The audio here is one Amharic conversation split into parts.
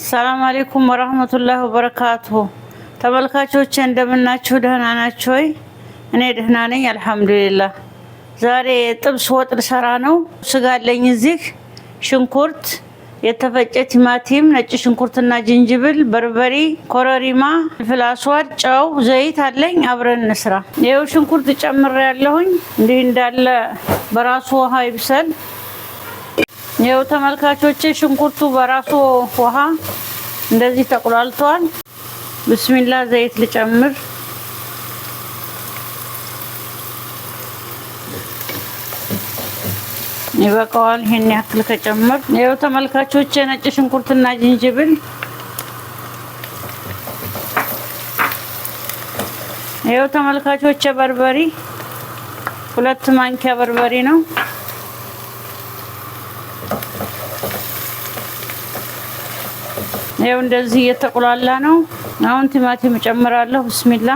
ሰላም አለይኩም ወራህመቱላሂ ወበረካቱሁ። ተመልካቾቼ እንደምናችሁ ደህና ናችሁ ወይ? እኔ ደህና ነኝ አልሐምዱሊላህ። ዛሬ ጥብስ ወጥ ልሰራ ነው። ስጋ አለኝ እዚህ፣ ሽንኩርት፣ የተፈጨ ቲማቲም፣ ነጭ ሽንኩርትና ዝንጅብል፣ በርበሬ፣ ኮረሪማ፣ ፍልፍል አስዋድ፣ ጨው፣ ዘይት አለኝ። አብረን እንስራ። ይኸው ሽንኩርት ጨምሬያለሁኝ። እንዲህ እንዳለ በራሱ ውሃ ይብሰል። ይኸው ተመልካቾቼ ሽንኩርቱ በራሱ ውሃ እንደዚህ ተቆላልቷል። ብስሚላ ዘይት ልጨምር። ይበቃዋል። ይሄን ያክል ከጨመር። ይኸው ተመልካቾቼ ነጭ ሽንኩርትና ዝንጅብል፣ ይኸው ተመልካቾቼ በርበሬ 2 ማንኪያ በርበሬ ነው። ይኸው እንደዚህ እየተቆላላ ነው። አሁን ቲማቲም እጨምራለሁ። ብስሚላ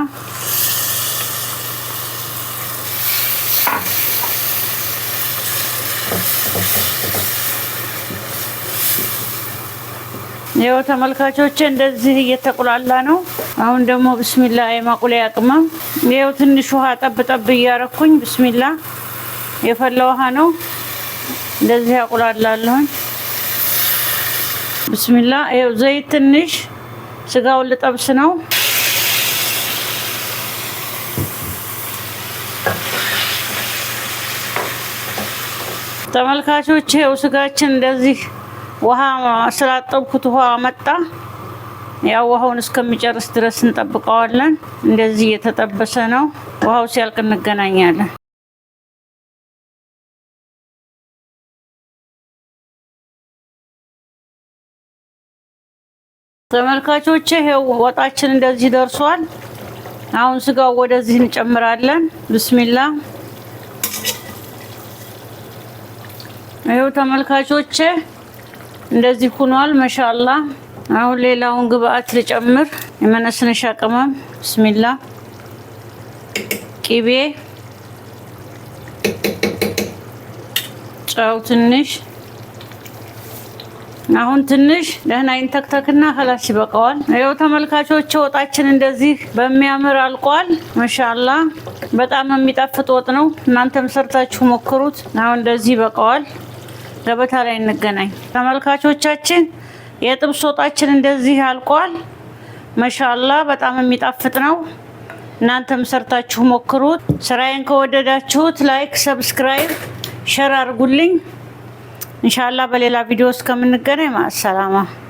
ይኸው ተመልካቾቼ እንደዚህ እየተቆላላ ነው። አሁን ደግሞ ብስሚላ የማቁላያ ቅመም፣ ይኸው ትንሽ ውሃ ጠብ ጠብ እያረኩኝ ብስሚላ የፈላ ውሃ ነው። እንደዚህ ያቆላላለሁኝ። ብስሚላ ይኸው ዘይት ትንሽ፣ ስጋውን ልጠብስ ነው። ተመልካቾች ይኸው ስጋችን እንደዚህ ውሃ ስላጠብኩት ውሃ መጣ። ያው ውሃውን እስከሚጨርስ ድረስ እንጠብቀዋለን። እንደዚህ እየተጠበሰ ነው። ውሃው ሲያልቅ እንገናኛለን። ተመልካቾቼ ይሄው ወጣችን እንደዚህ ደርሷል። አሁን ስጋው ወደዚህ እንጨምራለን። ብስሚላ ይሄው ተመልካቾቼ እንደዚህ ሆኗል። ማሻአላ። አሁን ሌላውን ግብአት ልጨምር። የመነስነሻ ቅመም፣ ብስሚላ፣ ቂቤ፣ ጨው ትንሽ። አሁን ትንሽ ደህና ይንተክተክና خلاص ይበቃዋል። ይኸው ተመልካቾች ወጣችን እንደዚህ በሚያምር አልቋል። ማሻአላ በጣም የሚጣፍጥ ወጥ ነው። እናንተም ሰርታችሁ ሞክሩት። አሁን እንደዚህ ይበቃዋል። ገበታ ላይ እንገናኝ። ተመልካቾቻችን የጥብስ ወጣችን እንደዚህ አልቋል። ማሻአላ በጣም የሚጣፍጥ ነው። እናንተም ሰርታችሁ ሞክሩት። ስራዬን ከወደዳችሁት ላይክ፣ ሰብስክራይብ፣ ሼር አድርጉልኝ። ኢንሻአላህ በሌላ ቪዲዮ እስከምንገናኝ ማሰላማ።